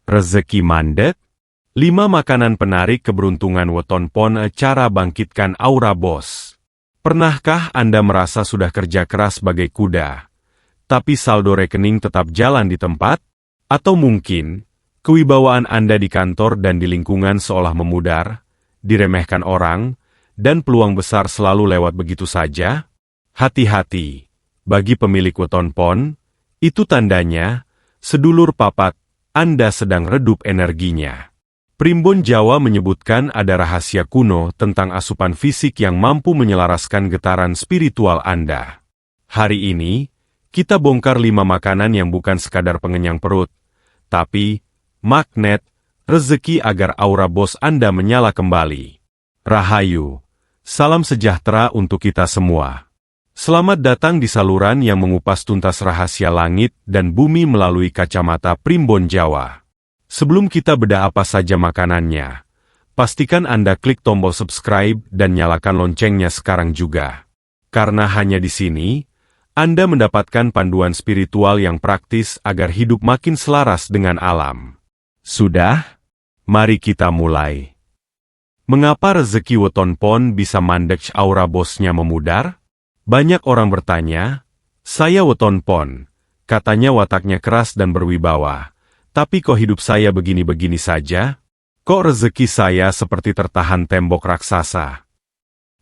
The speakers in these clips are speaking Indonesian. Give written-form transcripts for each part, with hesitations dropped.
Rezeki mandek? 5 makanan penarik keberuntungan weton pon cara bangkitkan aura bos. Pernahkah Anda merasa sudah kerja keras sebagai kuda, tapi saldo rekening tetap jalan di tempat? Atau mungkin, kewibawaan Anda di kantor dan di lingkungan seolah memudar, diremehkan orang, dan peluang besar selalu lewat begitu saja? Hati-hati, bagi pemilik weton pon, itu tandanya, sedulur papat, Anda sedang redup energinya. Primbon Jawa menyebutkan ada rahasia kuno tentang asupan fisik yang mampu menyelaraskan getaran spiritual Anda. Hari ini, kita bongkar 5 makanan yang bukan sekadar pengenyang perut, tapi magnet rezeki agar aura bos Anda menyala kembali. Rahayu, salam sejahtera untuk kita semua. Selamat datang di saluran yang mengupas tuntas rahasia langit dan bumi melalui kacamata Primbon Jawa. Sebelum kita bedah apa saja makanannya, pastikan Anda klik tombol subscribe dan nyalakan loncengnya sekarang juga. Karena hanya di sini, Anda mendapatkan panduan spiritual yang praktis agar hidup makin selaras dengan alam. Sudah? Mari kita mulai. Mengapa rezeki weton pon bisa mandek aura bosnya memudar? Banyak orang bertanya, saya weton pon, katanya wataknya keras dan berwibawa. Tapi kok hidup saya begini-begini saja? Kok rezeki saya seperti tertahan tembok raksasa?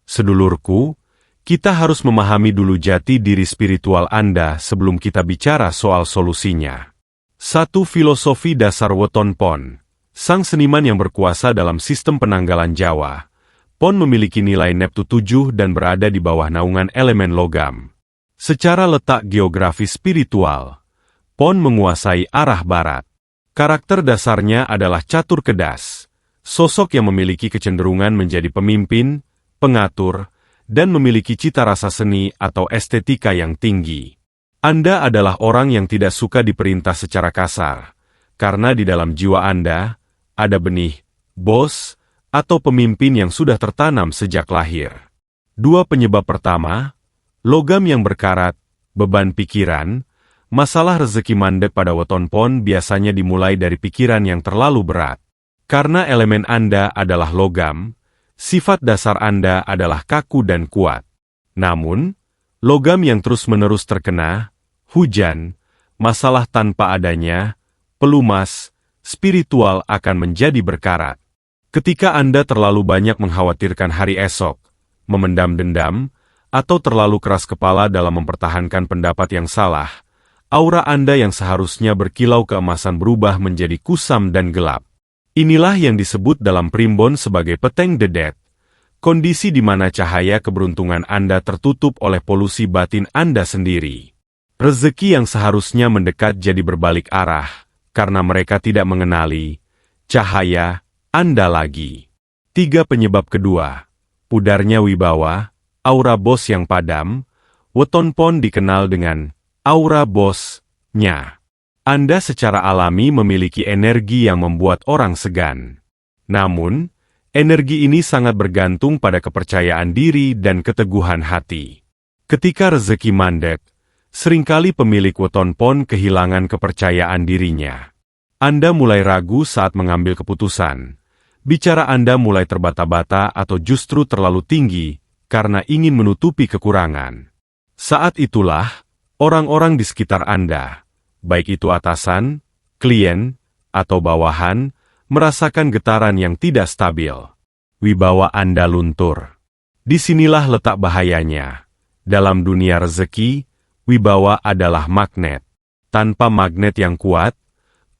Sedulurku, kita harus memahami dulu jati diri spiritual Anda sebelum kita bicara soal solusinya. 1. Filosofi dasar weton pon. Sang seniman yang berkuasa dalam sistem penanggalan Jawa. Pon memiliki nilai Neptu 7 dan berada di bawah naungan elemen logam. Secara letak geografis spiritual, Pon menguasai arah barat. Karakter dasarnya adalah catur kedas, sosok yang memiliki kecenderungan menjadi pemimpin, pengatur, dan memiliki cita rasa seni atau estetika yang tinggi. Anda adalah orang yang tidak suka diperintah secara kasar, karena di dalam jiwa Anda ada benih, bos, atau pemimpin yang sudah tertanam sejak lahir. 2 penyebab pertama, logam yang berkarat, beban pikiran. Masalah rezeki mandek pada weton pon biasanya dimulai dari pikiran yang terlalu berat. Karena elemen Anda adalah logam, sifat dasar Anda adalah kaku dan kuat. Namun, logam yang terus-menerus terkena, hujan, masalah tanpa adanya, pelumas, spiritual akan menjadi berkarat. Ketika Anda terlalu banyak mengkhawatirkan hari esok, memendam dendam, atau terlalu keras kepala dalam mempertahankan pendapat yang salah, aura Anda yang seharusnya berkilau keemasan berubah menjadi kusam dan gelap. Inilah yang disebut dalam primbon sebagai peteng dedet, kondisi di mana cahaya keberuntungan Anda tertutup oleh polusi batin Anda sendiri. Rezeki yang seharusnya mendekat jadi berbalik arah, karena mereka tidak mengenali cahaya Anda lagi. 3 penyebab kedua, pudarnya wibawa, aura bos yang padam. Weton pon dikenal dengan aura bosnya. Anda secara alami memiliki energi yang membuat orang segan. Namun, energi ini sangat bergantung pada kepercayaan diri dan keteguhan hati. Ketika rezeki mandek, seringkali pemilik weton pon kehilangan kepercayaan dirinya. Anda mulai ragu saat mengambil keputusan. Bicara Anda mulai terbata-bata atau justru terlalu tinggi karena ingin menutupi kekurangan. Saat itulah, orang-orang di sekitar Anda, baik itu atasan, klien, atau bawahan, merasakan getaran yang tidak stabil. Wibawa Anda luntur. Disinilah letak bahayanya. Dalam dunia rezeki, wibawa adalah magnet. Tanpa magnet yang kuat,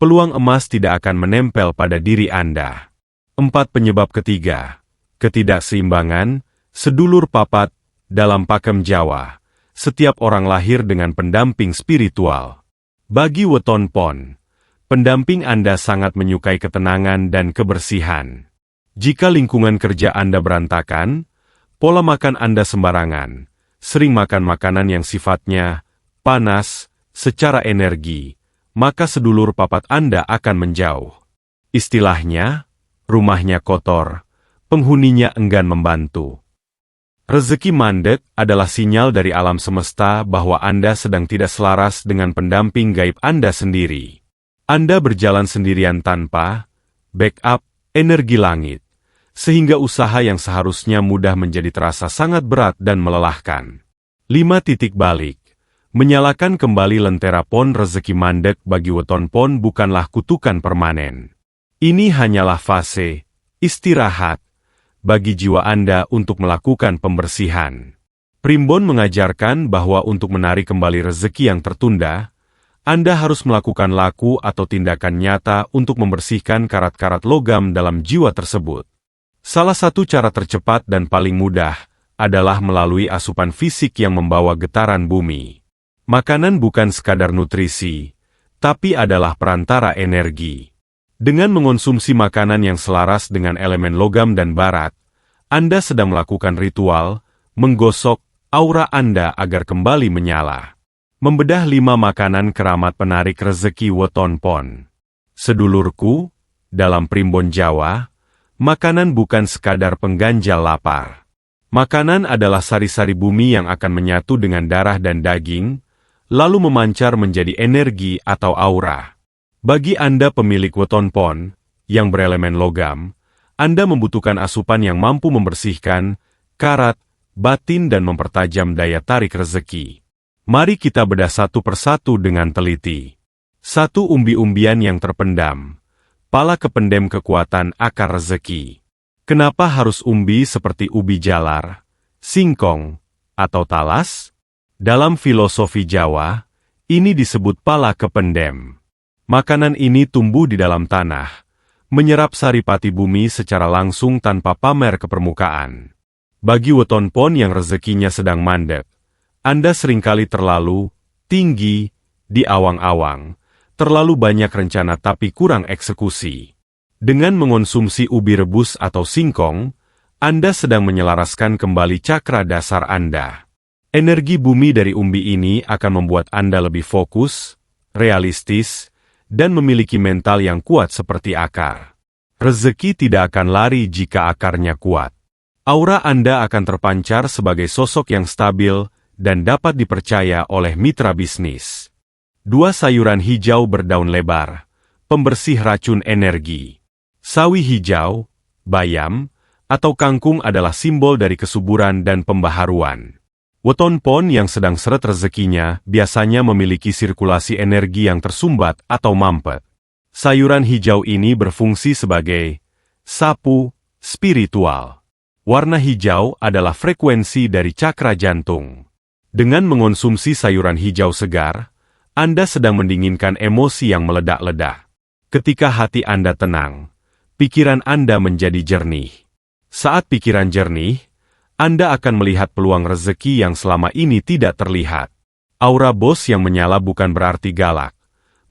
peluang emas tidak akan menempel pada diri Anda. 4 penyebab ketiga, ketidakseimbangan, sedulur papat, dalam pakem Jawa. Setiap orang lahir dengan pendamping spiritual. Bagi weton pon, pendamping Anda sangat menyukai ketenangan dan kebersihan. Jika lingkungan kerja Anda berantakan, pola makan Anda sembarangan, sering makan makanan yang sifatnya panas secara energi, maka sedulur papat Anda akan menjauh. Istilahnya, rumahnya kotor, penghuninya enggan membantu. Rezeki mandek adalah sinyal dari alam semesta bahwa Anda sedang tidak selaras dengan pendamping gaib Anda sendiri. Anda berjalan sendirian tanpa backup energi langit, sehingga usaha yang seharusnya mudah menjadi terasa sangat berat dan melelahkan. 5 titik balik. Menyalakan kembali lentera pon rezeki mandek bagi weton pon bukanlah kutukan permanen. Ini hanyalah fase istirahat bagi jiwa Anda untuk melakukan pembersihan. Primbon mengajarkan bahwa untuk menarik kembali rezeki yang tertunda, Anda harus melakukan laku atau tindakan nyata untuk membersihkan karat-karat logam dalam jiwa tersebut. Salah satu cara tercepat dan paling mudah adalah melalui asupan fisik yang membawa getaran bumi. Makanan bukan sekadar nutrisi, tapi adalah perantara energi. Dengan mengonsumsi makanan yang selaras dengan elemen logam dan barat, Anda sedang melakukan ritual, menggosok aura Anda agar kembali menyala. Membedah 5 makanan keramat penarik rezeki weton pon. Sedulurku, dalam primbon Jawa, makanan bukan sekadar pengganjal lapar. Makanan adalah sari-sari bumi yang akan menyatu dengan darah dan daging, lalu memancar menjadi energi atau aura. Bagi Anda pemilik weton pon, yang berelemen logam, Anda membutuhkan asupan yang mampu membersihkan karat, batin dan mempertajam daya tarik rezeki. Mari kita bedah satu persatu dengan teliti. 1. Umbi-umbian yang terpendam. Pala kependem kekuatan akar rezeki. Kenapa harus umbi seperti ubi jalar, singkong, atau talas? Dalam filosofi Jawa, ini disebut pala kependem. Makanan ini tumbuh di dalam tanah, menyerap saripati bumi secara langsung tanpa pamer ke permukaan. Bagi weton pon yang rezekinya sedang mandek, Anda seringkali terlalu tinggi di awang-awang, terlalu banyak rencana tapi kurang eksekusi. Dengan mengonsumsi ubi rebus atau singkong, Anda sedang menyelaraskan kembali cakra dasar Anda. Energi bumi dari umbi ini akan membuat Anda lebih fokus, realistis, dan memiliki mental yang kuat seperti akar. Rezeki tidak akan lari jika akarnya kuat. Aura Anda akan terpancar sebagai sosok yang stabil dan dapat dipercaya oleh mitra bisnis. 2. Sayuran hijau berdaun lebar, pembersih racun energi. Sawi hijau, bayam, atau kangkung adalah simbol dari kesuburan dan pembaharuan. Weton pon yang sedang seret rezekinya biasanya memiliki sirkulasi energi yang tersumbat atau mampet. Sayuran hijau ini berfungsi sebagai sapu spiritual. Warna hijau adalah frekuensi dari cakra jantung. Dengan mengonsumsi sayuran hijau segar, Anda sedang mendinginkan emosi yang meledak-ledak. Ketika hati Anda tenang, pikiran Anda menjadi jernih. Saat pikiran jernih, Anda akan melihat peluang rezeki yang selama ini tidak terlihat. Aura bos yang menyala bukan berarti galak,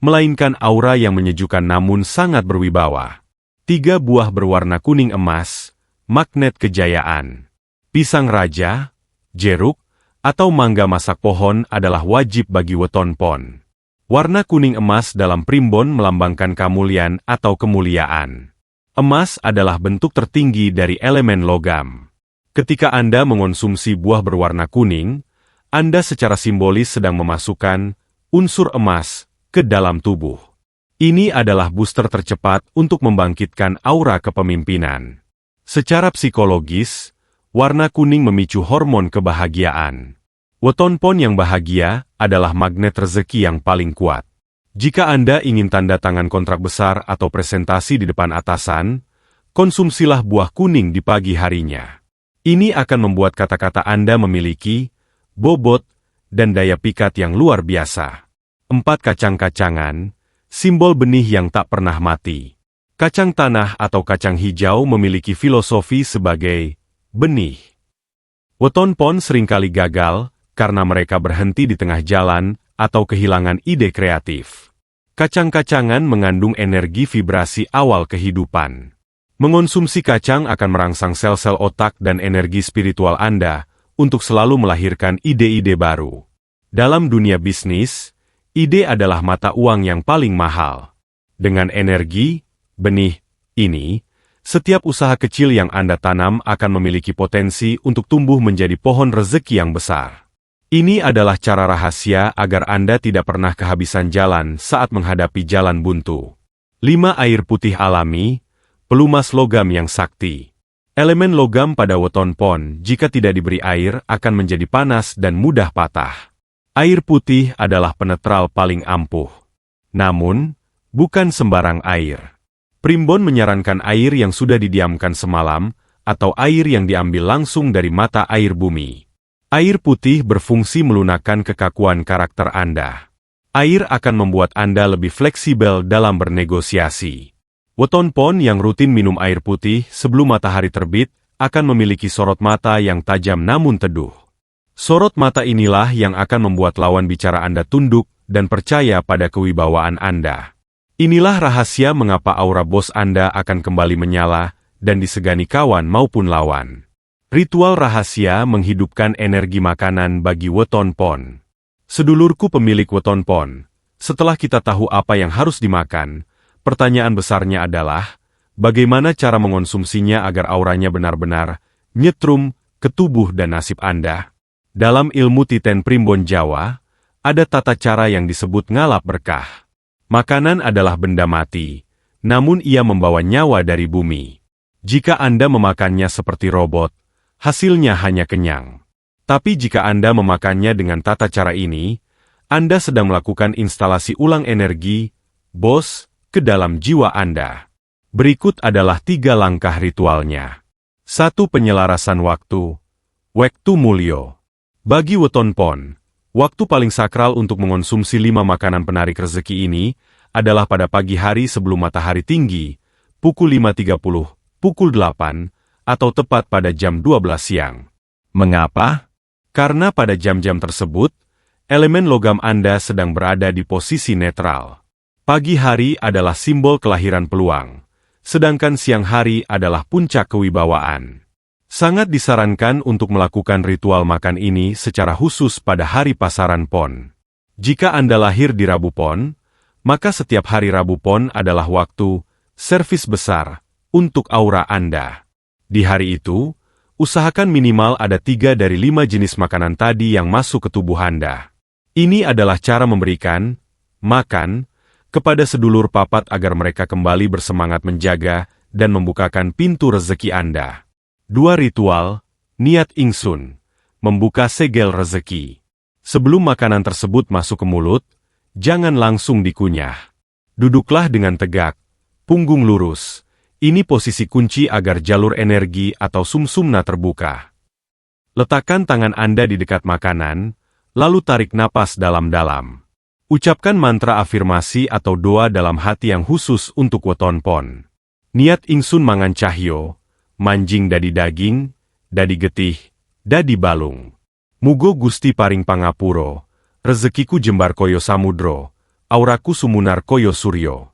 melainkan aura yang menyejukkan namun sangat berwibawa. 3 buah berwarna kuning emas, magnet kejayaan. Pisang raja, jeruk, atau mangga masak pohon adalah wajib bagi weton pon. Warna kuning emas dalam primbon melambangkan kemuliaan atau kemuliaan. Emas adalah bentuk tertinggi dari elemen logam. Ketika Anda mengonsumsi buah berwarna kuning, Anda secara simbolis sedang memasukkan unsur emas ke dalam tubuh. Ini adalah booster tercepat untuk membangkitkan aura kepemimpinan. Secara psikologis, warna kuning memicu hormon kebahagiaan. Weton pon yang bahagia adalah magnet rezeki yang paling kuat. Jika Anda ingin tanda tangan kontrak besar atau presentasi di depan atasan, konsumsilah buah kuning di pagi harinya. Ini akan membuat kata-kata Anda memiliki bobot dan daya pikat yang luar biasa. 4 kacang-kacangan, simbol benih yang tak pernah mati. Kacang tanah atau kacang hijau memiliki filosofi sebagai benih. Weton pon seringkali gagal karena mereka berhenti di tengah jalan atau kehilangan ide kreatif. Kacang-kacangan mengandung energi vibrasi awal kehidupan. Mengonsumsi kacang akan merangsang sel-sel otak dan energi spiritual Anda untuk selalu melahirkan ide-ide baru. Dalam dunia bisnis, ide adalah mata uang yang paling mahal. Dengan energi benih ini, setiap usaha kecil yang Anda tanam akan memiliki potensi untuk tumbuh menjadi pohon rezeki yang besar. Ini adalah cara rahasia agar Anda tidak pernah kehabisan jalan saat menghadapi jalan buntu. 5. Air putih alami, pelumas logam yang sakti. Elemen logam pada weton pon jika tidak diberi air akan menjadi panas dan mudah patah. Air putih adalah penetral paling ampuh. Namun, bukan sembarang air. Primbon menyarankan air yang sudah didiamkan semalam, atau air yang diambil langsung dari mata air bumi. Air putih berfungsi melunakkan kekakuan karakter Anda. Air akan membuat Anda lebih fleksibel dalam bernegosiasi. Weton pon yang rutin minum air putih sebelum matahari terbit akan memiliki sorot mata yang tajam namun teduh. Sorot mata inilah yang akan membuat lawan bicara Anda tunduk dan percaya pada kewibawaan Anda. Inilah rahasia mengapa aura bos Anda akan kembali menyala dan disegani kawan maupun lawan. Ritual rahasia menghidupkan energi makanan bagi weton pon. Sedulurku pemilik weton pon, setelah kita tahu apa yang harus dimakan, pertanyaan besarnya adalah, bagaimana cara mengonsumsinya agar auranya benar-benar nyetrum ke tubuh dan nasib Anda? Dalam ilmu titen primbon Jawa, ada tata cara yang disebut ngalap berkah. Makanan adalah benda mati, namun ia membawa nyawa dari bumi. Jika Anda memakannya seperti robot, hasilnya hanya kenyang. Tapi jika Anda memakannya dengan tata cara ini, Anda sedang melakukan instalasi ulang energi, bos, ke dalam jiwa Anda. Berikut adalah 3 langkah ritualnya. 1. Penyelarasan waktu. Waktu mulyo. Bagi weton pon, waktu paling sakral untuk mengonsumsi 5 makanan penarik rezeki ini adalah pada pagi hari sebelum matahari tinggi, pukul 5.30, pukul 8, atau tepat pada jam 12 siang. Mengapa? Karena pada jam-jam tersebut, elemen logam Anda sedang berada di posisi netral. Pagi hari adalah simbol kelahiran peluang, sedangkan siang hari adalah puncak kewibawaan. Sangat disarankan untuk melakukan ritual makan ini secara khusus pada hari pasaran pon. Jika Anda lahir di Rabu Pon, maka setiap hari Rabu Pon adalah waktu servis besar untuk aura Anda. Di hari itu, usahakan minimal ada 3 dari 5 jenis makanan tadi yang masuk ke tubuh Anda. Ini adalah cara memberikan, makan, kepada sedulur papat agar mereka kembali bersemangat menjaga dan membukakan pintu rezeki Anda. 2. Ritual, niat ingsun, membuka segel rezeki. Sebelum makanan tersebut masuk ke mulut, jangan langsung dikunyah. Duduklah dengan tegak, punggung lurus. Ini posisi kunci agar jalur energi atau sumsumna terbuka. Letakkan tangan Anda di dekat makanan, lalu tarik napas dalam-dalam. Ucapkan mantra afirmasi atau doa dalam hati yang khusus untuk weton pon. Niat ingsun mangan cahyo, manjing dadi daging, dadi getih, dadi balung. Mugo Gusti paring pangapuro, rezekiku jembar koyo samudro, auraku sumunar koyo suryo.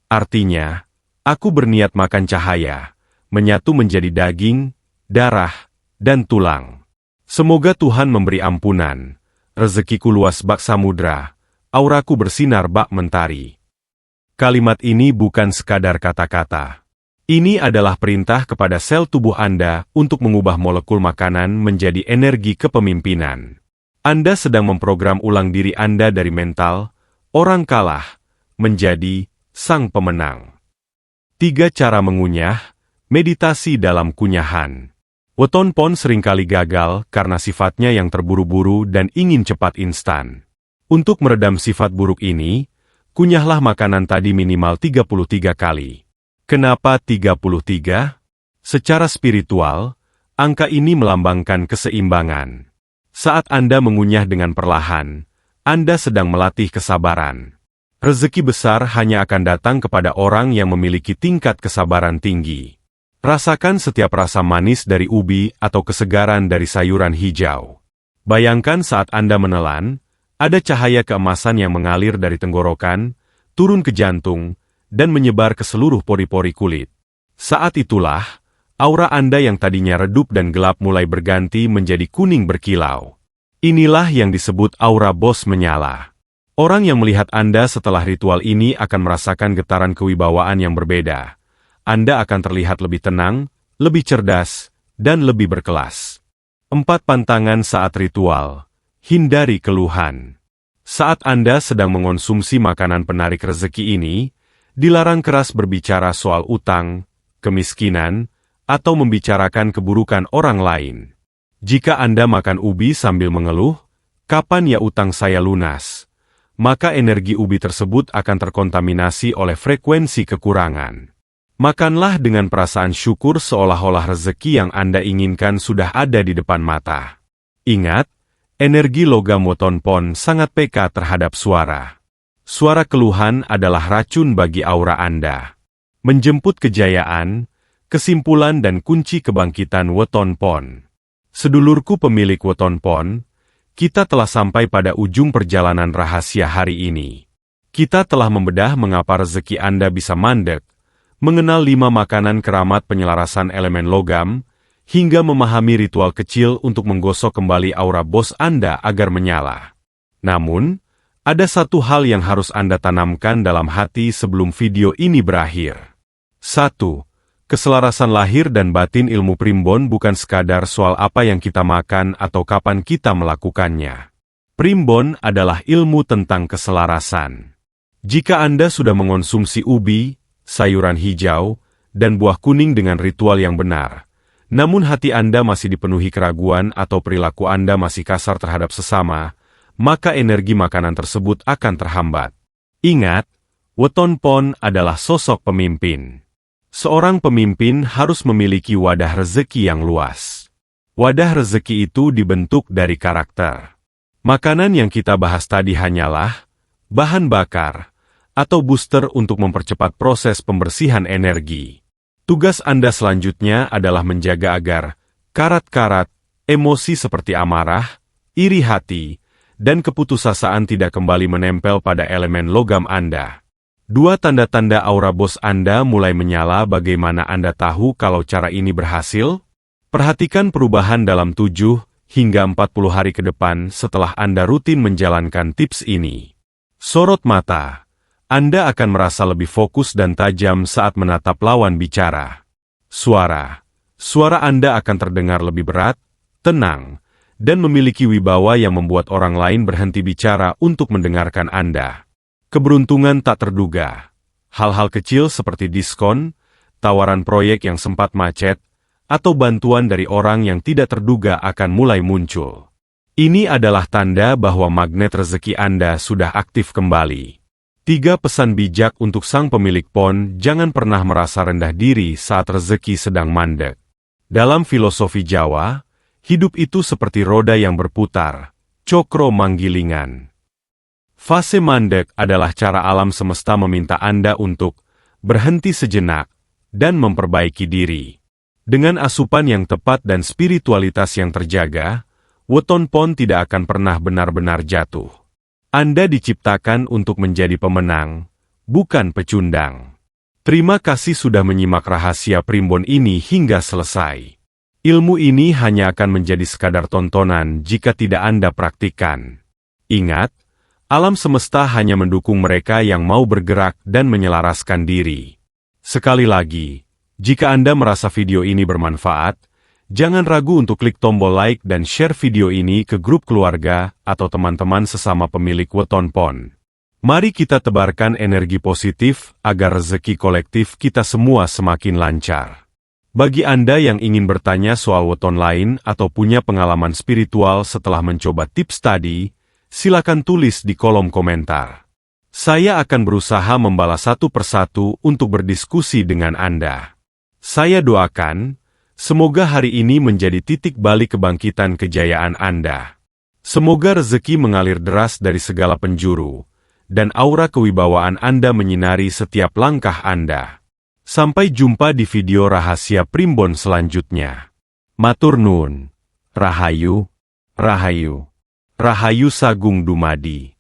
Artinya, aku berniat makan cahaya, menyatu menjadi daging, darah, dan tulang. Semoga Tuhan memberi ampunan, rezekiku luas bak samudra, auraku bersinar bak mentari. Kalimat ini bukan sekadar kata-kata. Ini adalah perintah kepada sel tubuh Anda untuk mengubah molekul makanan menjadi energi kepemimpinan. Anda sedang memprogram ulang diri Anda dari mental, orang kalah, menjadi sang pemenang. 3 cara mengunyah, meditasi dalam kunyahan. Weton pon seringkali gagal karena sifatnya yang terburu-buru dan ingin cepat instan. Untuk meredam sifat buruk ini, kunyahlah makanan tadi minimal 33 kali. Kenapa 33? Secara spiritual, angka ini melambangkan keseimbangan. Saat Anda mengunyah dengan perlahan, Anda sedang melatih kesabaran. Rezeki besar hanya akan datang kepada orang yang memiliki tingkat kesabaran tinggi. Rasakan setiap rasa manis dari ubi atau kesegaran dari sayuran hijau. Bayangkan saat Anda menelan, ada cahaya keemasan yang mengalir dari tenggorokan, turun ke jantung, dan menyebar ke seluruh pori-pori kulit. Saat itulah, aura Anda yang tadinya redup dan gelap mulai berganti menjadi kuning berkilau. Inilah yang disebut aura bos menyala. Orang yang melihat Anda setelah ritual ini akan merasakan getaran kewibawaan yang berbeda. Anda akan terlihat lebih tenang, lebih cerdas, dan lebih berkelas. 4 pantangan saat ritual. hindari keluhan. Saat Anda sedang mengonsumsi makanan penarik rezeki ini, dilarang keras berbicara soal utang, kemiskinan, atau membicarakan keburukan orang lain. Jika Anda makan ubi sambil mengeluh, "Kapan ya utang saya lunas?" maka energi ubi tersebut akan terkontaminasi oleh frekuensi kekurangan. Makanlah dengan perasaan syukur seolah-olah rezeki yang Anda inginkan sudah ada di depan mata. Ingat, energi logam weton pon sangat peka terhadap suara. Suara keluhan adalah racun bagi aura Anda. Menjemput kejayaan, kesimpulan dan kunci kebangkitan weton pon. Sedulurku pemilik weton pon, kita telah sampai pada ujung perjalanan rahasia hari ini. Kita telah membedah mengapa rezeki Anda bisa mandek, mengenal 5 makanan keramat penyelarasan elemen logam, hingga memahami ritual kecil untuk menggosok kembali aura bos Anda agar menyala. Namun, ada satu hal yang harus Anda tanamkan dalam hati sebelum video ini berakhir. 1. Keselarasan lahir dan batin ilmu primbon bukan sekadar soal apa yang kita makan atau kapan kita melakukannya. Primbon adalah ilmu tentang keselarasan. Jika Anda sudah mengonsumsi ubi, sayuran hijau, dan buah kuning dengan ritual yang benar, namun hati Anda masih dipenuhi keraguan atau perilaku Anda masih kasar terhadap sesama, maka energi makanan tersebut akan terhambat. Ingat, weton pon adalah sosok pemimpin. Seorang pemimpin harus memiliki wadah rezeki yang luas. Wadah rezeki itu dibentuk dari karakter. Makanan yang kita bahas tadi hanyalah bahan bakar atau booster untuk mempercepat proses pembersihan energi. Tugas Anda selanjutnya adalah menjaga agar karat-karat, emosi seperti amarah, iri hati, dan keputusasaan tidak kembali menempel pada elemen logam Anda. 2 tanda-tanda aura bos Anda mulai menyala. Bagaimana Anda tahu kalau cara ini berhasil? Perhatikan perubahan dalam 7 hingga 40 hari ke depan setelah Anda rutin menjalankan tips ini. Sorot mata. Anda akan merasa lebih fokus dan tajam saat menatap lawan bicara. Suara Anda akan terdengar lebih berat, tenang, dan memiliki wibawa yang membuat orang lain berhenti bicara untuk mendengarkan Anda. Keberuntungan tak terduga. Hal-hal kecil seperti diskon, tawaran proyek yang sempat macet, atau bantuan dari orang yang tidak terduga akan mulai muncul. Ini adalah tanda bahwa magnet rezeki Anda sudah aktif kembali. 3 pesan bijak untuk sang pemilik pon: jangan pernah merasa rendah diri saat rezeki sedang mandek. Dalam filosofi Jawa, hidup itu seperti roda yang berputar, cokro manggilingan. Fase mandek adalah cara alam semesta meminta Anda untuk berhenti sejenak dan memperbaiki diri. Dengan asupan yang tepat dan spiritualitas yang terjaga, weton pon tidak akan pernah benar-benar jatuh. Anda diciptakan untuk menjadi pemenang, bukan pecundang. Terima kasih sudah menyimak rahasia primbon ini hingga selesai. Ilmu ini hanya akan menjadi sekadar tontonan jika tidak Anda praktikkan. Ingat, alam semesta hanya mendukung mereka yang mau bergerak dan menyelaraskan diri. Sekali lagi, jika Anda merasa video ini bermanfaat, jangan ragu untuk klik tombol like dan share video ini ke grup keluarga atau teman-teman sesama pemilik weton pon. Mari kita tebarkan energi positif agar rezeki kolektif kita semua semakin lancar. Bagi Anda yang ingin bertanya soal weton lain atau punya pengalaman spiritual setelah mencoba tips tadi, silakan tulis di kolom komentar. Saya akan berusaha membalas satu persatu untuk berdiskusi dengan Anda. Saya doakan, semoga hari ini menjadi titik balik kebangkitan kejayaan Anda. Semoga rezeki mengalir deras dari segala penjuru, dan aura kewibawaan Anda menyinari setiap langkah Anda. Sampai jumpa di video rahasia primbon selanjutnya. Matur nuwun. Rahayu, Rahayu, Rahayu Sagung Dumadi.